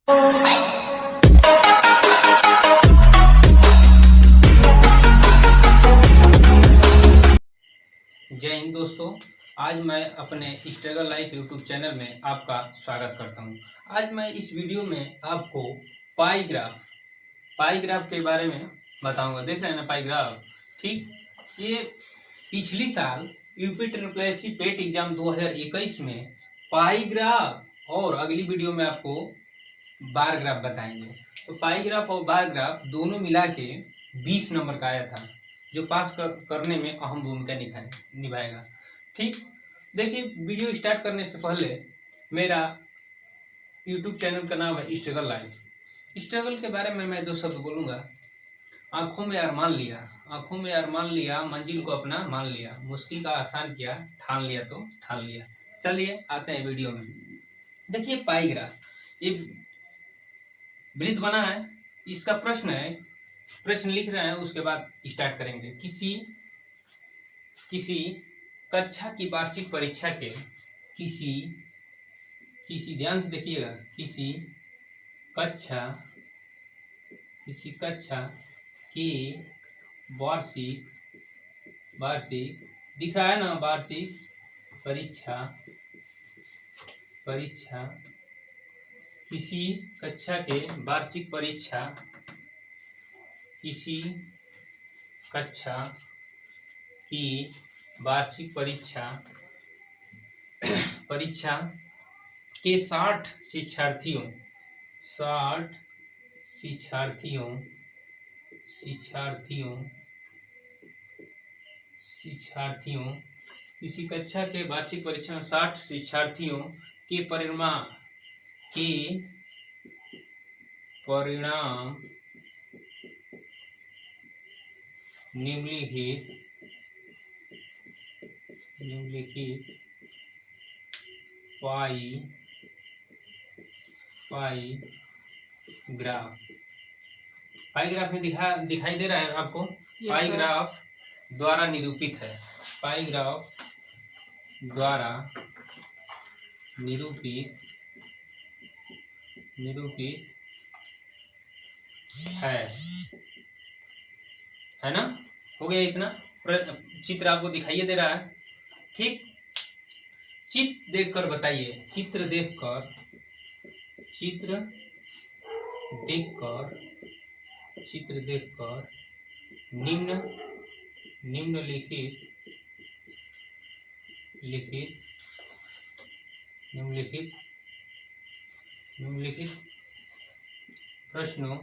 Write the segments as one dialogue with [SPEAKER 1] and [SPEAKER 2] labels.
[SPEAKER 1] जय हिंद दोस्तों, आज मैं अपने स्ट्रगल लाइफ यूट्यूब चैनल में आपका स्वागत करता हूं। आज मैं इस वीडियो में आपको पाई ग्राफ के बारे में बताऊंगा। देख रहे हैं ना पाई ग्राफ, ठीक। ये पिछली साल यूपी ट्रिपल पेट एग्जाम 2021 में पाई ग्राफ और अगली वीडियो में आपको बार ग्राफ बताएंगे। तो पाई ग्राफ और बार ग्राफ दोनों मिला के 20 नंबर का आया था, जो पास करने में अहम भूमिका निभाएगा। ठीक, देखिए वीडियो स्टार्ट करने से पहले मेरा यूट्यूब चैनल का नाम है स्ट्रगल लाइफ। स्ट्रगल के बारे में मैं दो शब्द बोलूँगा। आंखों में अरमान लिया, मंजिल को अपना मान लिया, मुश्किल का आसान किया, ठान लिया तो ठान लिया। चलिए आते हैं वीडियो में। देखिए पाई ग्राफ, ये वृत्त बना है, इसका प्रश्न है, प्रश्न लिख रहे हैं, उसके बाद स्टार्ट करेंगे। किसी कक्षा की वार्षिक परीक्षा के किसी ध्यान से देखिएगा, किसी कक्षा की वार्षिक दिख रहा है ना, वार्षिक परीक्षा किसी कक्षा के वार्षिक परीक्षा, किसी कक्षा की वार्षिक परीक्षा के 60 शिक्षार्थियों किसी कक्षा के वार्षिक परीक्षा में 60 शिक्षार्थियों के परिणाम निम्नलिखित पाई ग्राफ में दिखाई दे रहा है आपको। पाई ग्राफ द्वारा निरूपित है, पाई ग्राफ द्वारा निरूपित है ना। हो गया इतना। चित्र आपको दिखाई दे रहा है, ठीक। चित्र देखकर बताइए, चित्र देखकर निम्नलिखित प्रश्नों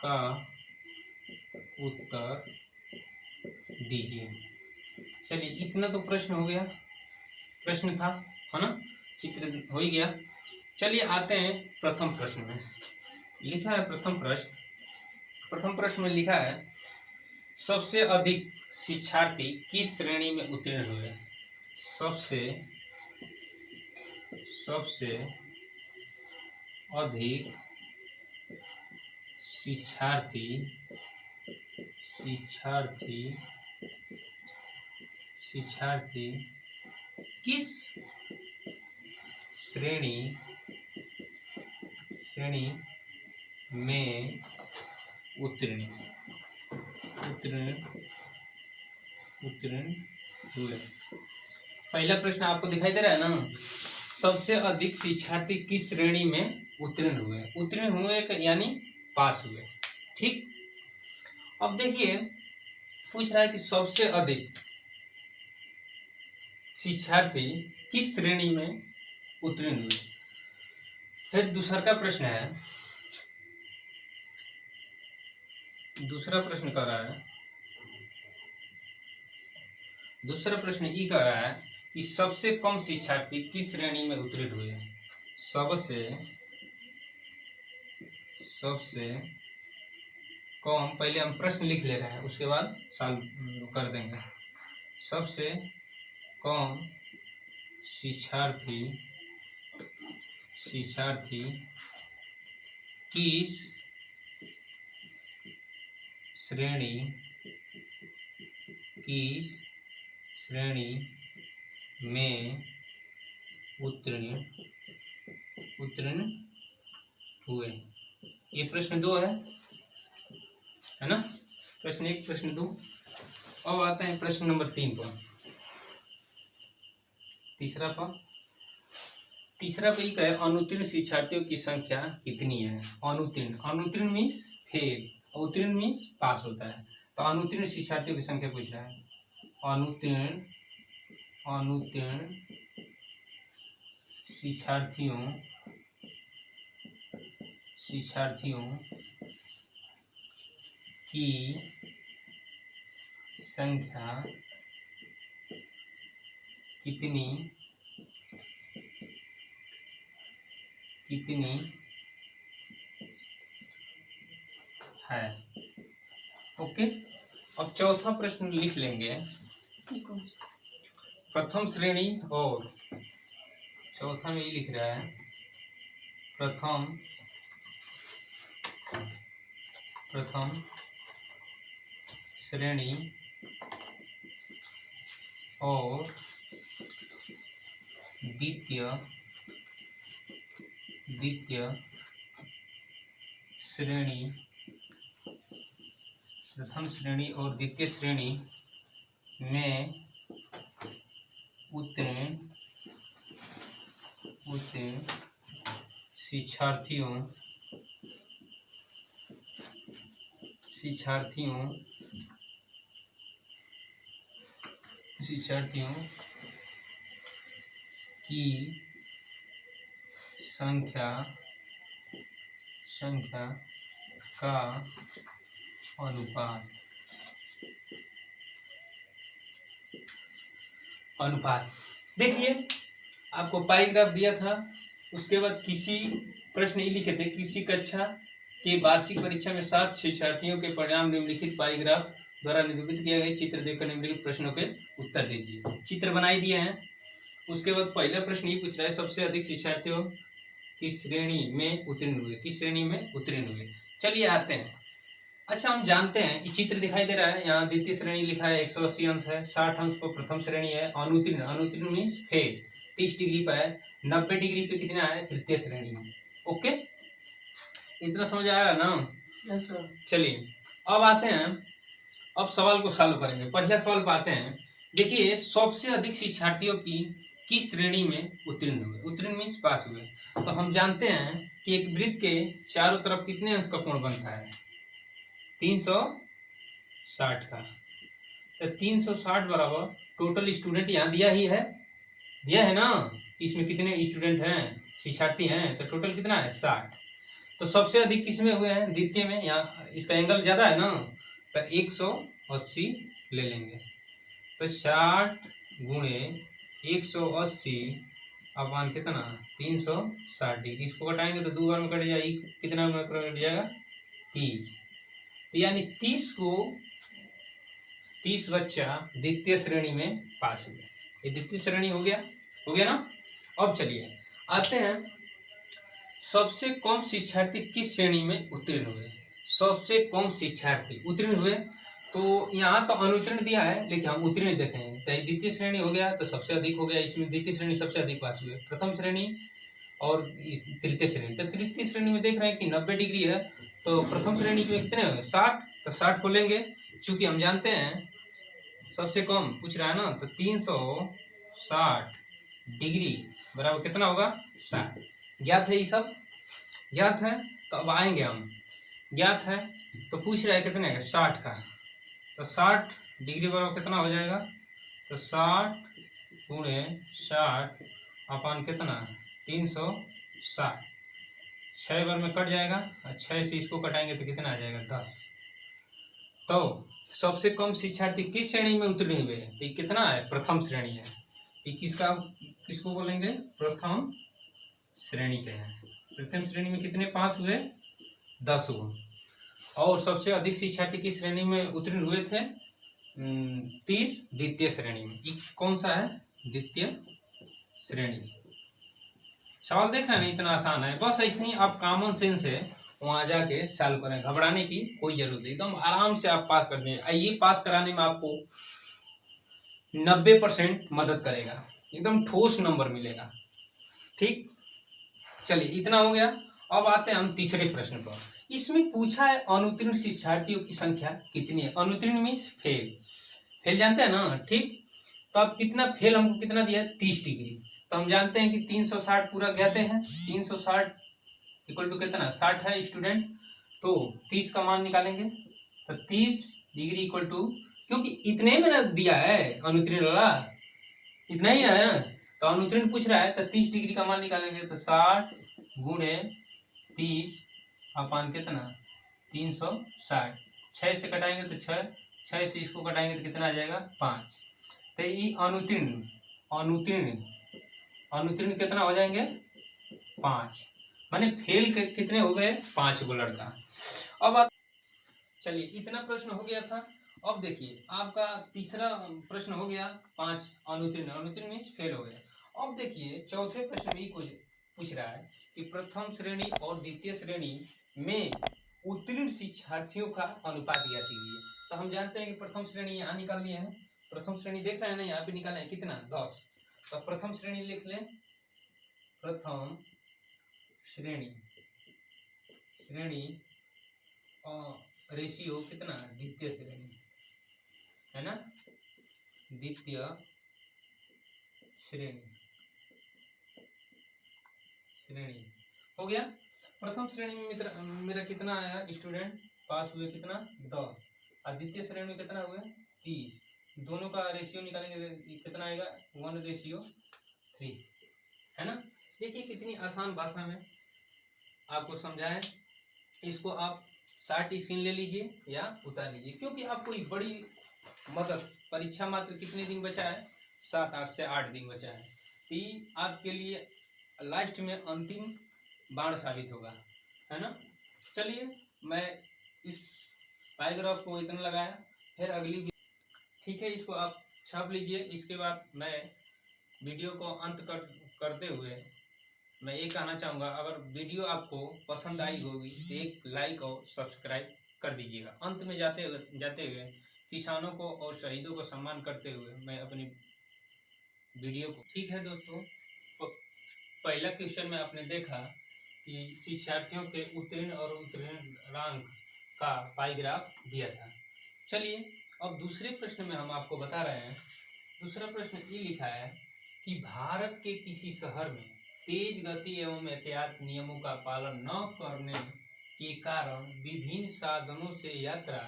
[SPEAKER 1] का उत्तर दीजिए। चलिए इतना तो प्रश्न हो गया, प्रश्न था, है ना, चित्र हो ही गया। चलिए आते हैं प्रथम प्रश्न में। लिखा है प्रथम प्रश्न में लिखा है, सबसे अधिक शिक्षार्थी किस श्रेणी में उत्तीर्ण हुए। सबसे अधिक शिक्षार्थी किस श्रेणी में उत्तीर्ण हुए। पहला प्रश्न आपको दिखाई दे रहा है ना, सबसे अधिक शिक्षार्थी किस श्रेणी में उत्तीर्ण हुए यानी पास हुए, ठीक। अब देखिए पूछ रहा है कि सबसे अधिक शिक्षार्थी किस श्रेणी में उत्तीर्ण हुए। फिर दूसरा का प्रश्न है, दूसरा प्रश्न कर रहा है, दूसरा प्रश्न ये कह रहा है कि सबसे कम शिक्षार्थी किस श्रेणी में उत्तीर्ण हुए। सबसे कम, पहले हम प्रश्न लिख ले रहे हैं, उसके बाद सॉल्व कर देंगे। सबसे कम शिक्षार्थी किस श्रेणी में उत्तीर्ण उत्तीर्ण हुए। ये प्रश्न 2 है ना, प्रश्न 1 प्रश्न 2। अब आते हैं प्रश्न नंबर 3 पर। तीसरा पे एक है अनुत्तीर्ण शिक्षार्थियों की संख्या कितनी है। अनुत्तीर्ण मीन्स फेल, उत्तीर्ण मीन्स पास होता है। तो अनुत्तीर्ण शिक्षार्थियों की संख्या पूछ रहा है। अनुत्तीर्ण शिक्षार्थियों की संख्या कितनी है। ओके, अब चौथा प्रश्न लिख लेंगे। प्रथम श्रेणी और चौथा में ये लिख रहा है प्रथम श्रेणी और द्वितीय श्रेणी, प्रथम श्रेणी और द्वितीय श्रेणी में उत्तीर्ण शिक्षार्थियों की संख्या का अनुपात। देखिए आपको पाई ग्राफ दिया था, उसके बाद किसी प्रश्न ये लिखे थे, किसी कक्षा के वार्षिक परीक्षा में 7 शिक्षार्थियों के परिणाम निम्नलिखित पाई ग्राफ द्वारा निरूपित किया गया। चित्र देखकर निम्नलिखित प्रश्नों के उत्तर दीजिए। चित्र बनाई दिए हैं। उसके बाद पहला प्रश्न ये पूछ रहा है सबसे अधिक शिक्षार्थियों किस श्रेणी में उत्तीर्ण हुए। चलिए आते हैं। अच्छा, हम जानते हैं ये चित्र दिखाई दे रहा है, यहाँ द्वितीय श्रेणी लिखा है 180 अंश है, 60 अंश पर प्रथम श्रेणी है। अनुत्तीर्ण मीन्स फेल 30 डिग्री पर है, 90 डिग्री पे कितना है तृतीय श्रेणी में। ओके, इतना समझ आया ना।
[SPEAKER 2] Yes sir.
[SPEAKER 1] चलिए अब आते हैं, अब सवाल को सॉल्व करेंगे। पहला सवाल पे आते हैं। देखिए सबसे अधिक शिक्षार्थियों की किस श्रेणी में उत्तीर्ण हुए। उत्तीर्ण मीन्स पास हुए। तो हम जानते हैं कि एक वृत्त के चारों तरफ कितने अंश का कोण बनता है 360 का। तो 360 बराबर टोटल स्टूडेंट यहाँ दिया है ना, इसमें कितने स्टूडेंट हैं, शिक्षार्थी हैं, तो टोटल कितना है 60। तो सबसे अधिक किसमें हुए हैं द्वितीय में, यहाँ इसका एंगल ज्यादा है ना, तो 180 ले लेंगे। तो 60 गुणे 180 अपान कितना 360 डिग्री। इसको घटाएंगे तो 2 बार में कट जाएगी, कितना में कट जाएगा 30। यानी 30 बच्चा द्वितीय श्रेणी में पास हुए। ये द्वितीय श्रेणी हो गया ना। अब चलिए आते हैं सबसे कम शिक्षार्थी किस श्रेणी में उत्तीर्ण हुए। सबसे कम शिक्षार्थी उत्तीर्ण हुए, तो यहाँ तो अनुत्तीर्ण दिया है लेकिन हम उत्तीर्ण देखेंगे। तो द्वितीय श्रेणी हो गया तो सबसे अधिक हो गया, इसमें द्वितीय श्रेणी सबसे अधिक पास हुए। प्रथम श्रेणी और तृतीय श्रेणी, तो तृतीय श्रेणी में देख रहे हैं कि 90 डिग्री है, तो प्रथम श्रेणी में कितने होंगे 60। तो 60 को लेंगे, चूंकि हम जानते हैं सबसे कम पूछ रहा है ना, तो 360 डिग्री बराबर कितना होगा 60। ज्ञात है, ये सब ज्ञात है। तो अब आएंगे हम, ज्ञात है तो पूछ रहा है कितने का 60 का। तो 60 डिग्री बराबर कितना हो जाएगा, तो 60 गुणे 60 अपान कितना 360, 6 बार में कट जाएगा और 6 से इसको कटाएंगे तो कितना आ जाएगा 10। तो सबसे कम शिक्षार्थी किस श्रेणी में उत्तीर्ण हुए, तो कितना है प्रथम श्रेणी है। ये किसको बोलेंगे प्रथम श्रेणी के हैं। प्रथम श्रेणी में कितने पास हुए 10 हुए। और सबसे अधिक शिक्षार्थी किस श्रेणी में उत्तीर्ण हुए थे 30 द्वितीय श्रेणी में। ये कौन सा है द्वितीय श्रेणी। सवाल देख रहे हैं, इतना आसान है। बस ऐसे ही आप कॉमन सेंस है वहां जाके सॉल्व करें, घबराने की कोई जरूरत नहीं, एकदम आराम से आप पास कर देंगे। ये पास कराने में आपको 90% मदद करेगा, एकदम ठोस नंबर मिलेगा। ठीक, चलिए इतना हो गया। अब आते हैं हम तीसरे प्रश्न पर। इसमें पूछा है अनुत्तीर्ण शिक्षार्थियों की संख्या कितनी है। अनुत्तीर्ण मीन्स फेल, फेल जानते हैं ना, ठीक। तो अब कितना फेल हमको कितना दिया है, 30 डिग्री। तो हम जानते हैं कि 360 पूरा कहते हैं, 360 इक्वल टू कितना, 60 है स्टूडेंट। तो 30 का मान निकालेंगे, तो 30 डिग्री इक्वल टू, क्योंकि इतने में ना दिया है अनुत्तीर्ण वाला, इतना ही है ना। तो अनुत्तीर्ण पूछ रहा है, तो 30 डिग्री का मान निकालेंगे, तो 60 गुणे 30 अपान कितना, 360। 6 से कटाएंगे तो 6, 6 से इसको कटाएंगे तो कितना आ जाएगा, 5। तो ये अनुत्तीर्ण, अनुत्तीर्ण अनुत्तीर्ण कितना हो जाएंगे, 5। माने फेल कितने हो गए, 5 गो लड़का। अब चलिए इतना प्रश्न हो गया था। अब देखिए आपका तीसरा प्रश्न हो गया 5 अनुत्तीर्ण, अनुत्तीर्ण मीन्स फेल हो गया। अब देखिए चौथे प्रश्न में कुछ पूछ रहा है कि प्रथम श्रेणी और द्वितीय श्रेणी में उत्तीर्ण शिक्षार्थियों का अनुपात ज्ञात कीजिए। तो हम जानते हैं कि प्रथम श्रेणी यहाँ निकाल लिए हैं, प्रथम श्रेणी देख रहे हैं ना, यहाँ पे निकाले हैं कितना, 10। तो प्रथम श्रेणी लिख लें, प्रथम श्रेणी, श्रेणी रेशियो कितना, द्वितीय श्रेणी है ना, द्वितीय श्रेणी, श्रेणी हो गया। प्रथम श्रेणी में मेरा कितना आया स्टूडेंट, पास हुए कितना, 10, और द्वितीय श्रेणी में कितना हुआ, 30। दोनों का रेशियो निकालेंगे कितना आएगा, 1:3 है ना। देखिए कितनी आसान भाषा में आपको समझाएं। इसको आप शार्ट स्क्रीन ले लीजिए या उतार लीजिए, क्योंकि आपको ये बड़ी मदद, परीक्षा मात्र कितने दिन बचा है, 7 से 8 दिन बचा है। तो ये आपके लिए लास्ट में अंतिम बाण साबित होगा, है ना। चलिए मैं इस पैराग्राफ को इतना लगाया, फिर अगली, ठीक है, इसको आप छाप लीजिए। इसके बाद मैं वीडियो को अंत करते हुए मैं ये कहना चाहूँगा, अगर वीडियो आपको पसंद आई होगी तो एक लाइक और सब्सक्राइब कर दीजिएगा। अंत में जाते हुए किसानों को और शहीदों को सम्मान करते हुए मैं अपनी वीडियो को, ठीक है दोस्तों। पहला क्वेश्चन में आपने देखा कि शिक्षार्थियों के उत्तीर्ण और उत्तीर्ण रैंक का पाईग्राफ दिया था। चलिए अब दूसरे प्रश्न में हम आपको बता रहे हैं। दूसरा प्रश्न ये लिखा है कि भारत के किसी शहर में तेज गति एवं एहतियात नियमों का पालन न करने के कारण विभिन्न साधनों से यात्रा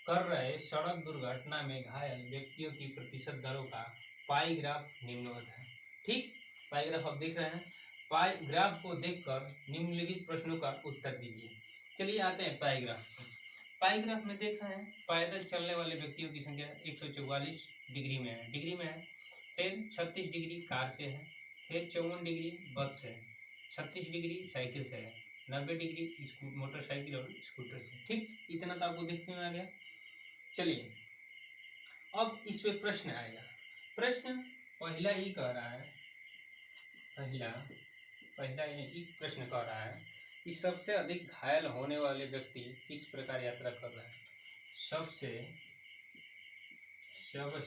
[SPEAKER 1] कर रहे सड़क दुर्घटना में घायल व्यक्तियों की प्रतिशत दरों का पाईग्राफ निम्नवत है। ठीक, पाईग्राफ आप देख रहे हैं। पाईग्राफ को देखकर निम्नलिखित प्रश्नों का उत्तर दीजिए। चलिए आते हैं पाईग्राफ पर। पाईग्राफ में देखा है, पैदल चलने वाले व्यक्तियों की संख्या 144 डिग्री में है, फिर 36 डिग्री कार से है, फिर 54 डिग्री बस से है, 36 डिग्री साइकिल से है, 90 डिग्री मोटरसाइकिल और स्कूटर से। ठीक, इतना तो आपको देखने में आ गया। चलिए अब इस पे प्रश्न आएगा। प्रश्न पहला ही कह रहा है, पहला एक प्रश्न कह रहा है कि सबसे अधिक घायल होने वाले व्यक्ति किस प्रकार यात्रा कर रहा है। सबसे अधिक घायल होने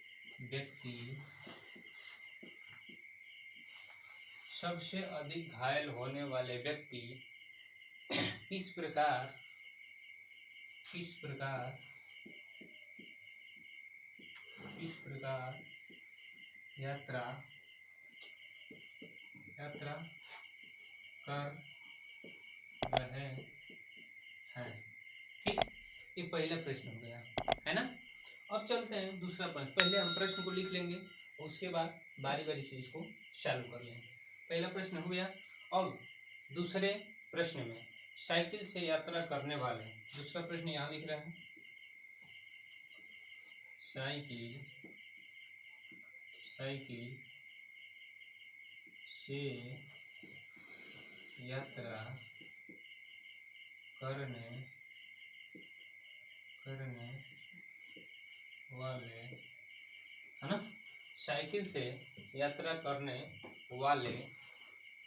[SPEAKER 1] वाले व्यक्ति, सबसे अधिक घायल होने वाले व्यक्ति किस प्रकार यात्रा कर रहे हैं। ठीक, ये पहला प्रश्न हो गया, है ना। अब चलते हैं दूसरा प्रश्न। पहले हम प्रश्न को लिख लेंगे, उसके बाद बारी बारी से इसको चालू कर लेंगे। पहला प्रश्न हो गया। अब दूसरे प्रश्न में साइकिल से यात्रा करने वाले, दूसरा प्रश्न यहाँ लिख रहा है, साइकिल से यात्रा करने वाले, है ना, साइकिल से यात्रा करने वाले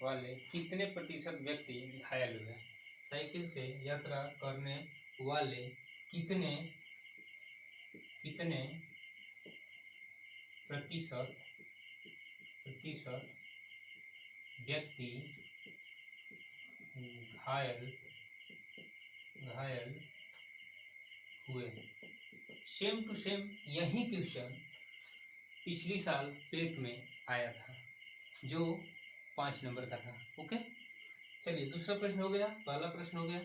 [SPEAKER 1] वाले कितने प्रतिशत व्यक्ति घायल हुए? साइकिल से यात्रा करने वाले कितने कितने प्रतिशत व्यक्ति घायल घायल हुए? सेम टू सेम यही क्वेश्चन पिछली साल पेट में आया था जो 5 नंबर का था। ओके, चलिए दूसरा प्रश्न हो गया, पहला प्रश्न हो गया।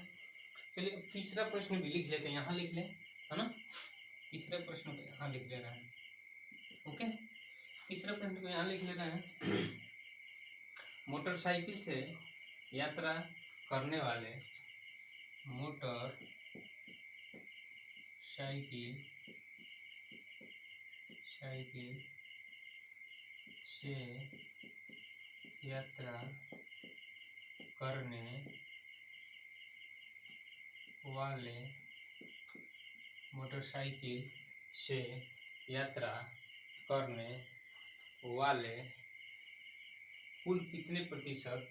[SPEAKER 1] चलिए तीसरा प्रश्न भी लिख लेते हैं, यहाँ लिख लें, है ना। तीसरे प्रश्न को यहाँ लिख लेना है। ओके, तीसरा प्रश्न को यहाँ लिख लेना है। मोटरसाइकिल से यात्रा करने वाले साइकिल से यात्रा करने वाले मोटरसाइकिल से यात्रा करने वाले कुल कितने प्रतिशत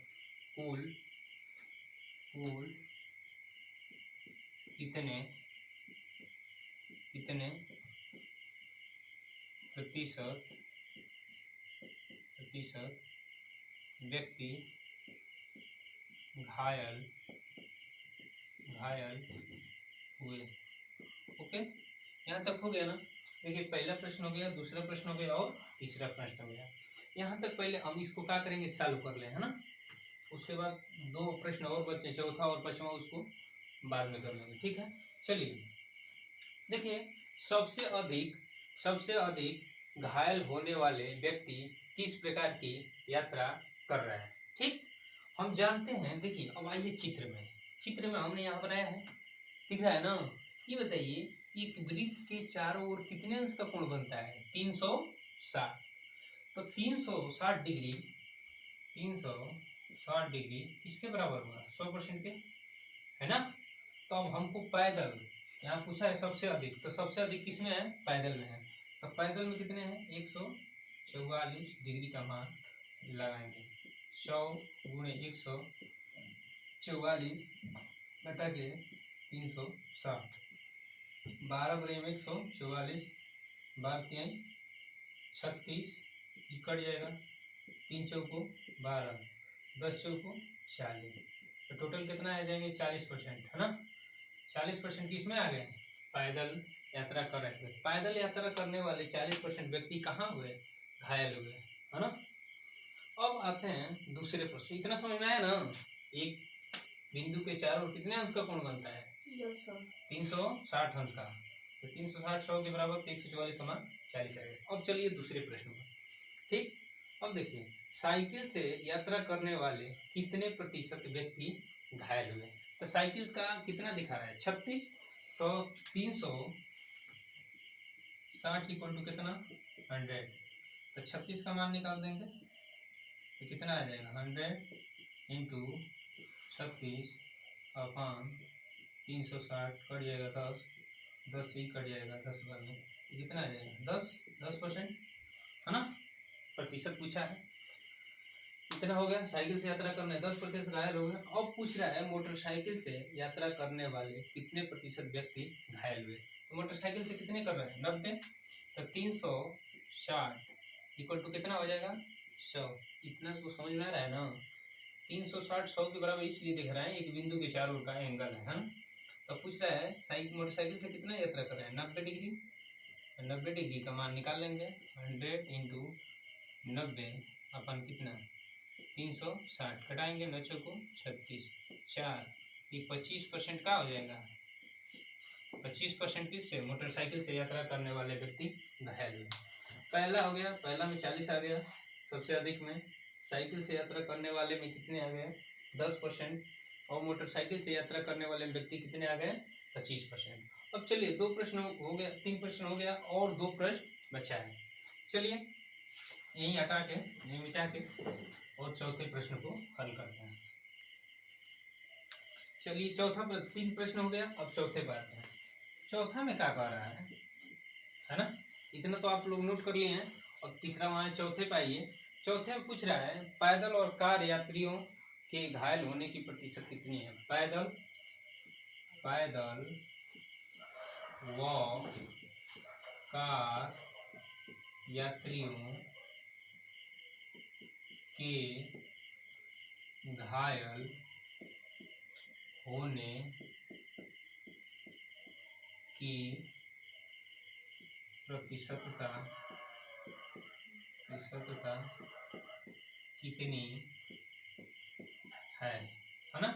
[SPEAKER 1] कितने प्रतिशत व्यक्ति घायल हुए? ओके, यहाँ तक हो गया ना। देखिए पहला प्रश्न हो गया, दूसरा प्रश्न हो गया और तीसरा प्रश्न हो गया। यहाँ तक पहले हम इसको क्या करेंगे, सॉल्व कर लें, है ना। उसके बाद 2 प्रश्न और बचे, चौथा और पांचवा, उसको बाद में कर लेंगे, ठीक है। चलिए देखिए, सबसे अधिक घायल होने वाले व्यक्ति किस प्रकार की यात्रा कर रहा है? ठीक, हम जानते हैं। देखिए अब आइए चित्र में हमने यहाँ बनाया है, दिख रहा है ना। ये बताइए, एक वृत्त के चारों ओर कितने अंश का कोण बनता है? 360। तो 360 डिग्री किसके बराबर होगा? 100% के, है ना। तो अब हमको पैदल, यहाँ पूछा है सबसे अधिक, तो सबसे अधिक किसमें है? पैदल में है। तो पैदल में कितने हैं? 144 डिग्री का मान लगाएंगे। 100 गुणे 144 घटा के 360, 12 गुणे 144, 12 3 36, कट जाएगा, 3 चौको 12, 10 चौको 40, तो टोटल कितना आ जाएंगे? 40%, है ना। 40% किसमें आ गए? पैदल यात्रा कर रहे थे। पैदल यात्रा करने वाले 40% व्यक्ति कहाँ हुए? घायल हुए, है ना। अब आते हैं दूसरे प्रश्न। इतना समझ में आया ना। एक बिंदु के चारों ओर कितने अंश का कोण बनता है? 360 अंश का। तो 360 100 के बराबर, 144 का मान 40 आ गया। अब चलिए दूसरे प्रश्न पर, ठीक। अब देखिए, साइकिल से यात्रा करने वाले कितने प्रतिशत व्यक्ति घायल हुए? तो साइकिल का कितना दिखा रहा है? 36। तो 360 इक्वल टू कितना? 100। तो 36 का मान निकाल देंगे तो कितना आ जाएगा? 100 इंटू 36 अपॉन 360, कट जाएगा 10, 10 ही कट जाएगा 10 बार में, कितना आ जाएगा? 10%, है ना। प्रतिशत पूछा है, इतना हो गया। साइकिल से यात्रा करने 10% घायल हो गए। अब पूछ रहा है मोटरसाइकिल से यात्रा करने वाले कितने प्रतिशत व्यक्ति घायल हुए? तो मोटरसाइकिल से कितने कर रहे हैं? 90। तो 360 इक्वल टू कितना हो जाएगा? 100। इतना तो समझ में आ रहा है ना। 360 100 के बराबर इसलिए दिख रहा है, एक बिंदु के चारों ओर का एंगल है ना। तो पूछ रहा है मोटरसाइकिल से कितना यात्रा कर रहे हैं? 90 डिग्री। 90 डिग्री का मान निकाल लेंगे। 100 इंटू 90 अपन कितना? 360, घटाएंगे 9 चौको 36, 4, ये 25% का हो जाएगा। 25% किससे? मोटरसाइकिल से यात्रा करने वाले व्यक्ति घायल हुए। पहला हो गया, पहला में 40 आ गया सबसे अधिक में। साइकिल से यात्रा करने वाले में कितने आ गए? 10%। और मोटरसाइकिल से यात्रा करने वाले व्यक्ति कितने आ गए? 25%। अब चलिए 2 प्रश्न हो गया, 3 प्रश्न हो गया और 2 प्रश्न बचा है। चलिए यही हटा के, यही मिटा के और चौथे प्रश्न को हल करते हैं। चलिए चौथा 3 प्रश्न हो गया, अब चौथे पर आते हैं। चौथा में क्या कह रहा है ना। इतना तो आप लोग नोट कर लिए हैं। और तीसरा वहां चौथे पे आइए। चौथे में पूछ रहा है पैदल और कार यात्रियों के घायल होने की प्रतिशत कितनी है। पैदल व कार यात्रियों के घायल होने की प्रतिशतता कितनी है ना।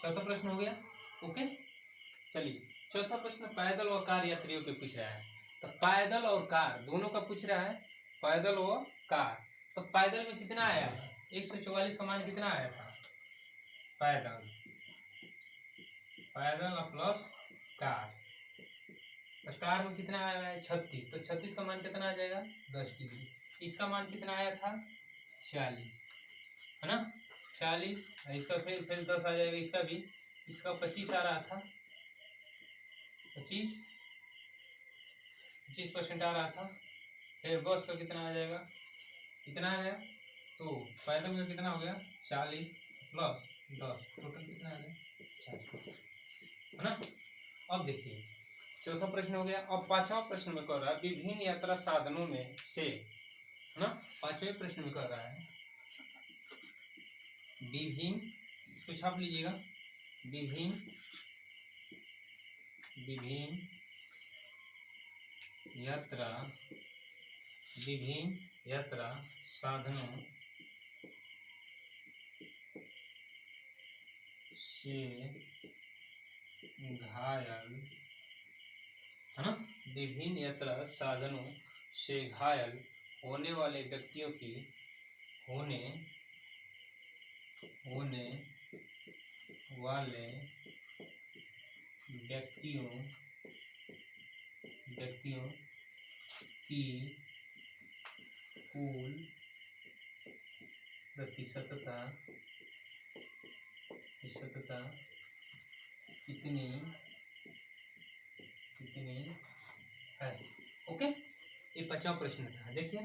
[SPEAKER 1] चौथा प्रश्न हो गया। ओके, चलिए चौथा प्रश्न पैदल और कार यात्रियों के पूछ रहा है। तो पैदल और कार दोनों का पूछ रहा है, पैदल और कार। तो पैदल में कितना आया है, 144 का मान कितना आया था। पैदल प्लस कार, तो कार में कितना आया है 36, तो 36 का मान कितना आ जाएगा 10 डिग्री। इसका मान कितना आया था 40, है ना 40। इसका फिर 10 आ जाएगा, इसका भी, इसका 25 आ रहा था, 25% आ रहा था। फिर बस का कितना आ जाएगा, कितना आ गया, तो पैदल का कितना हो गया 40 प्लस 10, टोटल कितना आ गया 40, है ना। अब देखिए चौथा प्रश्न हो गया। अब पांचवा प्रश्न में कह रहा है विभिन्न यात्रा साधनों में से, है ना, पांचवें प्रश्न में कह रहा है विभिन्न, इसको छाप लीजिएगा, विभिन्न यात्रा साधनों से घायल, है ना, विभिन्न यात्रा साधनों से घायल होने वाले व्यक्तियों की होने वाले व्यक्तियों की कुल प्रतिशतता कितनी है। ओके, ये 5वां प्रश्न था। देखिए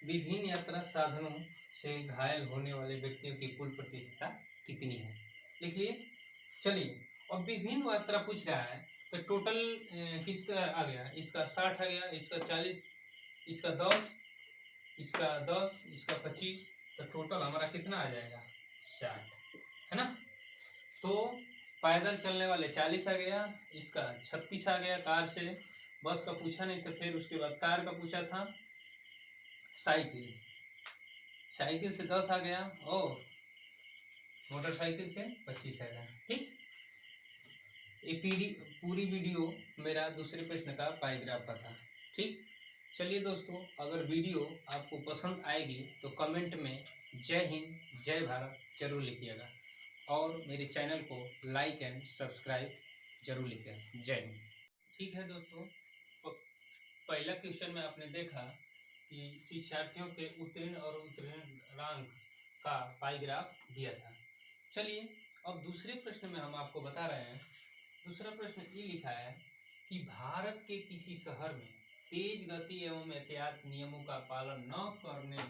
[SPEAKER 1] विभिन्न यात्रा साधनों से घायल होने वाले व्यक्तियों की कुल प्रतिशतता कितनी है, लिख लिए। चलिए अब विभिन्न यात्रा पूछ रहा है, तो टोटल किसका आ गया, इसका 60 आ गया, इसका 40, इसका 10, इसका 10, इसका 25, तो टोटल हमारा कितना आ जाएगा 60, है ना। तो पैदल चलने वाले 40 आ गया, इसका 36 आ गया, कार से, बस का पूछा नहीं था, फिर उसके बाद कार का पूछा था, साइकिल से 10 आ गया, और मोटरसाइकिल से 25 आ गया। ठीक, ये पूरी वीडियो मेरा दूसरे प्रश्न का पैराग्राफ का था। ठीक, चलिए दोस्तों, अगर वीडियो आपको पसंद आएगी तो कमेंट में जय हिंद जय भारत जरूर लिखिएगा, और मेरे चैनल को लाइक एंड सब्सक्राइब जरूर लिखिएगा। जय हिंद। ठीक है दोस्तों, पहला क्वेश्चन में आपने देखा कि शिक्षार्थियों के उत्तीर्ण और उत्तीर्णांक का पाईग्राफ दिया था। चलिए अब दूसरे प्रश्न में हम आपको बता रहे हैं। दूसरा प्रश्न ये लिखा है कि भारत के किसी शहर में तेज गति एवं एहतियात नियमों का पालन न करने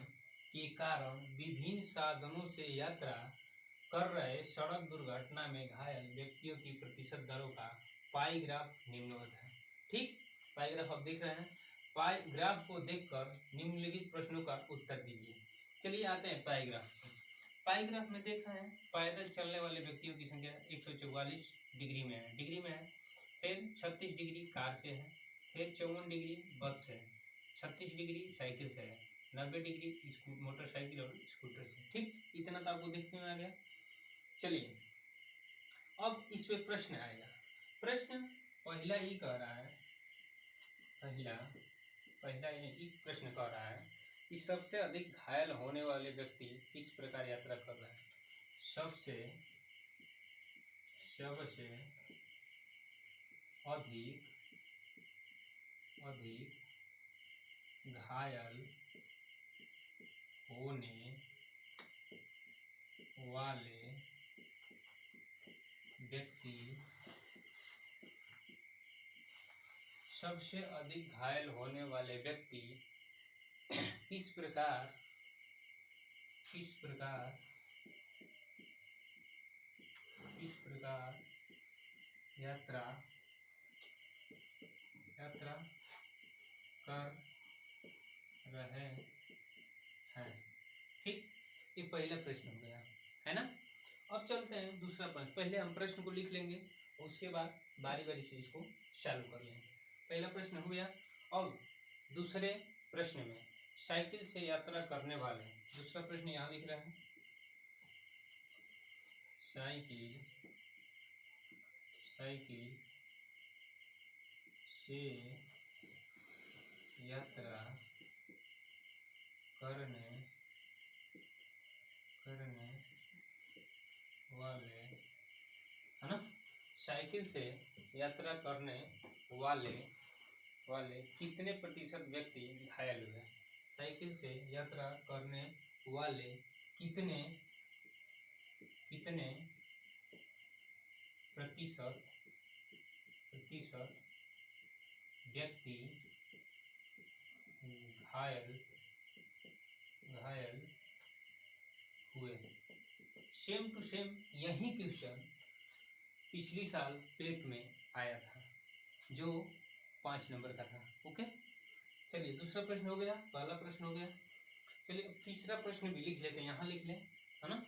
[SPEAKER 1] के कारण विभिन्न साधनों से यात्रा कर रहे सड़क दुर्घटना में घायल व्यक्तियों की प्रतिशत दरों का पाईग्राफ निम्नवत है। ठीक, पाईग्राफ आप देख रहे हैं, पाईग्राफ को देखकर निम्नलिखित प्रश्नों का उत्तर दीजिए। चलिए आते हैं पाईग्राफ। पाईग्राफ में देखा है पैदल चलने वाले व्यक्तियों की संख्या 144 डिग्री में है, फिर 36 डिग्री कार से है, फिर 54 डिग्री बस से, 36 डिग्री साइकिल से है, 90 डिग्री मोटरसाइकिल और स्कूटर से। ठीक, इतना तो आपको देखने में आ गया। चलिए अब इस पे प्रश्न आएगा। प्रश्न पहला ही कह रहा है, पहला ये प्रश्न कह रहा है कि सबसे अधिक घायल होने वाले व्यक्ति किस प्रकार यात्रा कर रहा है। सबसे अधिक घायल होने वाले व्यक्ति, सबसे अधिक घायल होने वाले व्यक्ति किस प्रकार किस प्रकार यात्रा कर रहे हैं। ठीक, ये पहला प्रश्न हो गया, है ना। अब चलते हैं दूसरा प्रश्न। पहले हम प्रश्न को लिख लेंगे, उसके बाद बारी बारी से इसको चालू कर लेंगे। पहला प्रश्न हो गया। अब दूसरे प्रश्न में साइकिल से यात्रा करने वाले, दूसरा प्रश्न यहाँ लिख रहा है, साइकिल से यात्रा करने वाले, है ना, साइकिल से यात्रा करने वाले कितने प्रतिशत व्यक्ति घायल हुए। साइकिल से यात्रा करने वाले कितने प्रतिशत व्यक्ति घायल हुए। सेम टू सेम यही क्वेश्चन पिछली साल पेट में आया था, जो 5 नंबर का था। ओके, चलिए दूसरा प्रश्न हो गया, पहला प्रश्न हो गया। चलिए अब तीसरा प्रश्न भी लिख लेते हैं, यहाँ लिख लें, है ना।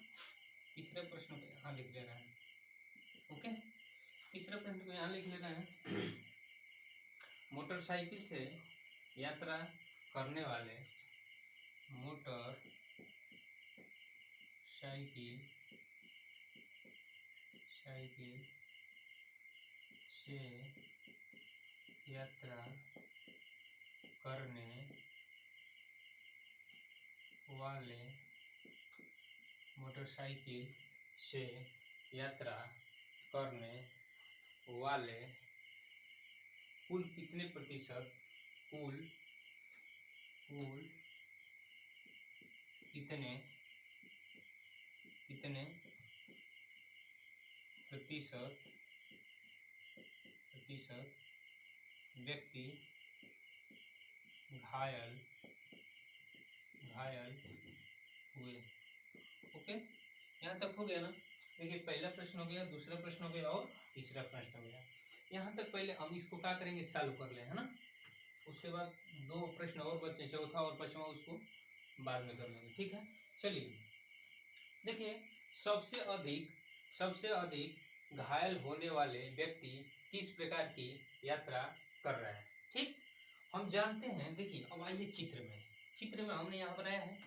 [SPEAKER 1] तीसरा प्रश्न को यहाँ लिख ले रहे हैं। ओके, तीसरा प्रश्न को यहाँ लिख ले रहे हैं। मोटरसाइकिल से यात्रा करने वाले, साइकिल से यात्रा करने वाले, मोटरसाइकिल से यात्रा करने वाले कुल कितने प्रतिशत, कुल कितने प्रतिशत व्यक्ति घायल हुए। ओके, यहाँ तक हो गया ना। देखिए पहला प्रश्न हो गया, दूसरा प्रश्न हो गया और तीसरा प्रश्न हो गया। यहाँ तक पहले हम इसको क्या करेंगे, सॉल्व कर लें, है ना। उसके बाद 2 प्रश्न और बचे, चौथा और पांचवा, उसको बाद में कर लेंगे। ठीक है, चलिए देखिए, सबसे अधिक घायल होने वाले व्यक्ति किस प्रकार की यात्रा कर रहा है। ठीक, हम जानते हैं। देखिए अब आइए चित्र में हमने यहाँ बनाया है,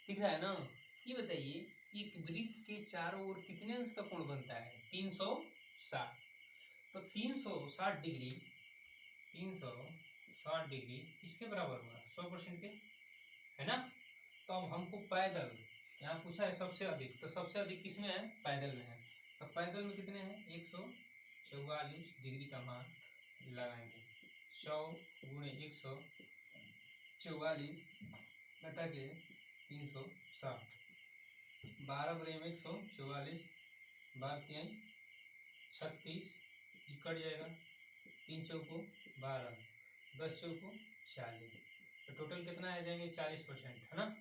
[SPEAKER 1] दिख रहा है ना। ये बताइए, एक वृत्त के चारों ओर कितने अंश का कोण बनता है, 360। तो 360 डिग्री किसके बराबर होगा, 100% के, है ना। तो अब हमको पैदल, यहाँ पूछा है सबसे अधिक, तो सबसे अधिक किसमें है, पैदल में है। तो पैदल में कितने हैं, 144 डिग्री का मान लगाएंगे। 100 गुणे 144 घटा के 360, 12 गुणे 144, 12 36, कट जाएगा, 3 चौको 12, 10 चौको 40, तो टोटल कितना आ जाएंगे, 40%, है ना।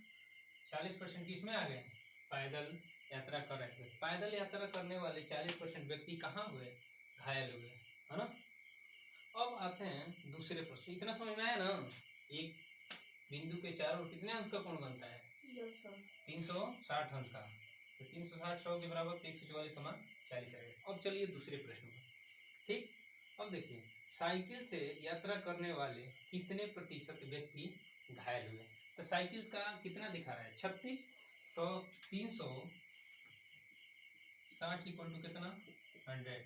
[SPEAKER 1] 40% किसमें आ गए, पैदल यात्रा कर रहे थे। पैदल यात्रा करने वाले 40% व्यक्ति कहाँ हुए, घायल हुए, है ना। अब आते हैं दूसरे प्रश्न। इतना समझ में आया ना। एक बिंदु के चारों ओर कितने अंश का कोण बनता है, 360 अंश का। तो 360 100 के बराबर, 144 का मान 40 आएगा। अब चलिए दूसरे प्रश्न में। ठीक, अब देखिए, साइकिल से यात्रा करने वाले कितने प्रतिशत व्यक्ति घायल हुए। तो साइकिल का कितना दिखा रहा है, 36। तो 360 इक्वल टू कितना, 100।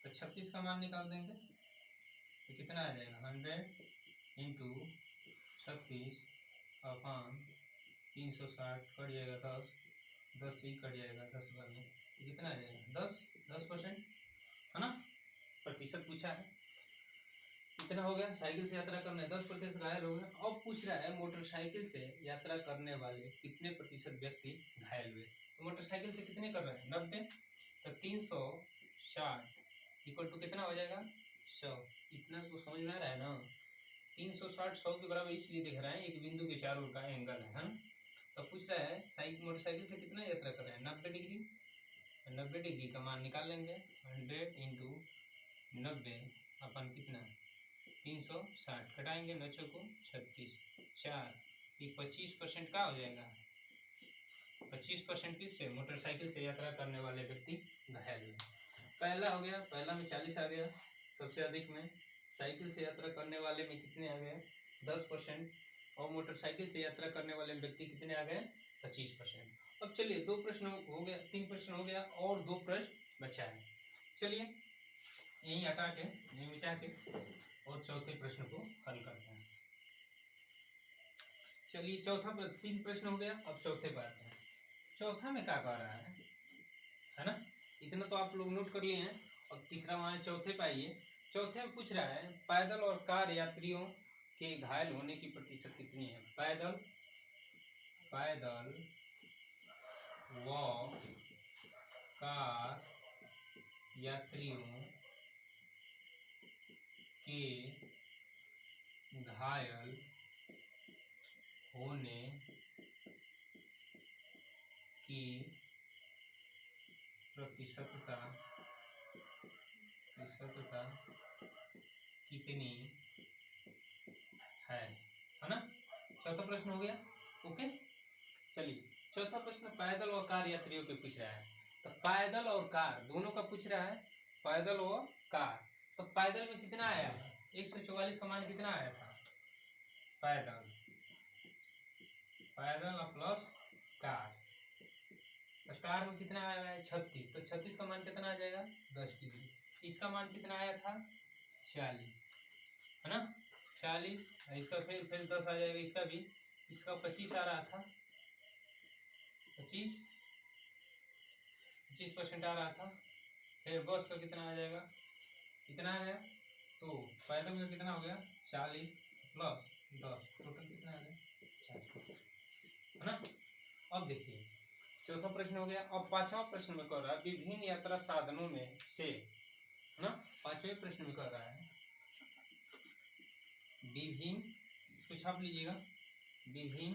[SPEAKER 1] तो 36 का मान निकाल देंगे, तो कितना आ जाएगा, 100 इंटू 36 अपान 360, कट जाएगा 10, 10 से ही कट जाएगा, 10 बार में कितना आ जाएगा, 10%, है ना। प्रतिशत पूछा है, इतना हो गया। साइकिल से यात्रा करने 10% घायल हो गए। अब पूछ रहा है मोटरसाइकिल से यात्रा करने वाले कितने प्रतिशत व्यक्ति घायल हुए। तो मोटरसाइकिल से कितने कर रहे हैं, 90। तो 360 इक्वल टू कितना हो जाएगा, 100। इतना तो समझ में आ रहा है ना। 360 100 के बराबर इसलिए दिख रहा है, एक बिंदु के चारों ओर का एंगल है ना। तो पूछ रहा है मोटरसाइकिल से कितना यात्रा कर रहे हैं, 90 डिग्री। 90 डिग्री का मान निकाल लेंगे, 100 इंटू 90 अपन कितना 360, घटाएंगे 9 को 36, 4, ये 25% का हो जाएगा। 25% किससे, मोटरसाइकिल से यात्रा करने वाले व्यक्ति घायल हुए। पहला हो गया, पहला में 40 आ गया सबसे अधिक में। साइकिल से यात्रा करने वाले में कितने आ गए, 10%। और मोटरसाइकिल से यात्रा करने वाले व्यक्ति कितने आ गए, 25%। अब चलिए 2 प्रश्न हो गया, 3 प्रश्न हो गया और 2 प्रश्न बचा है। चलिए यही हटा के, यही मिटा के और चौथे प्रश्न को हल करते हैं। चलिए चौथा 3 प्रश्न हो गया, अब चौथे पर आते हैं। चौथा में क्या कह रहा है ना, इतना तो आप लोग नोट कर लिए हैं। अब तीसरा वहां चौथे पे आइए। चौथे में पूछ रहा है पैदल और कार यात्रियों के घायल होने की प्रतिशत कितनी है। पैदल व कार यात्रियों के घायल होने की प्रतिशतता कितनी है ना। चौथा प्रश्न हो गया, ओके। चलिए चौथा प्रश्न पैदल और कार यात्रियों के पूछ रहा है। तो पैदल और कार दोनों का पूछ रहा है, पैदल और कार। तो पैदल में कितना आया है, 144 का मान कितना आया था, पैदल प्लस कार। तो कार में कितना आया है 36, तो 36 का मान कितना आ जाएगा 10 डिग्री। इसका मान कितना आया था 40, है ना 40। इसका फिर 10 आ जाएगा, इसका भी, इसका 25 आ रहा था, 25% आ रहा था। फिर बस का कितना आ जाएगा, कितना आ गया, तो पैदल का कितना हो गया 40 प्लस 10, टोटल कितना आ गया 40, है ना। अब देखिए चौथा प्रश्न हो गया। अब पांचवा प्रश्न में कह रहा है विभिन्न यात्रा साधनों में से, है ना, पांचवें प्रश्न में कह रहा है विभिन्न, इसको छाप लीजिएगा, विभिन्न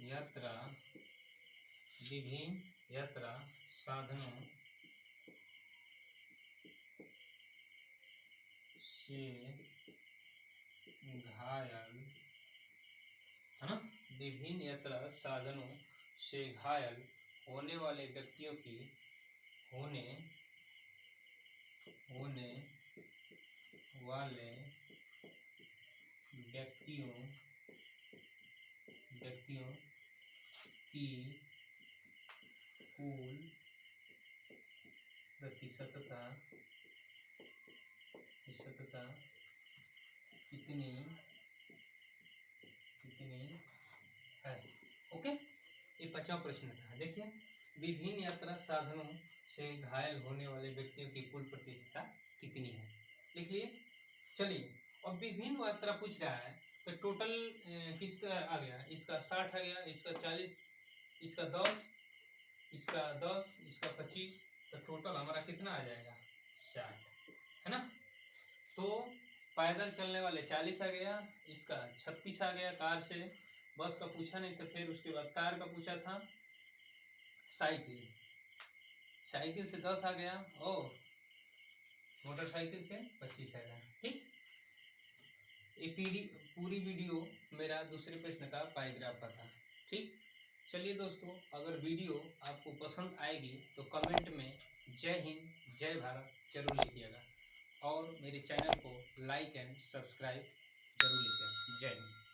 [SPEAKER 1] यात्रा साधनों से घायल, है ना, विभिन्न यात्रा साधनों से घायल होने वाले व्यक्तियों की होने वाले व्यक्तियों की कुल प्रतिशतता कितनी है। ओके, ये 5वां प्रश्न था। देखिए विभिन्न यात्रा साधनों से घायल होने वाले व्यक्तियों की कुल प्रतिशतता कितनी है, लिख लिए। चलिए अब विभिन्न यात्रा पूछ रहा है, तो टोटल किसका आ गया, इसका 60 आ गया, इसका 40, इसका 10, इसका 10, इसका 25, तो टोटल हमारा कितना आ जाएगा 60, है ना। तो पैदल चलने वाले 40 आ गया, इसका 36 आ गया, कार से, बस का पूछा नहीं, तो फिर उसके बाद कार का पूछा था, साइकिल से 10 आ गया और मोटरसाइकिल से 25 आ गया। ठीक, ये पूरी वीडियो मेरा दूसरे प्रश्न का पैराग्राफ का था। ठीक, चलिए दोस्तों, अगर वीडियो आपको पसंद आएगी तो कमेंट में जय हिंद जय भारत जरूर लिखिएगा और मेरे चैनल को लाइक एंड सब्सक्राइब जरूर लिखिएगा। जय हिंद।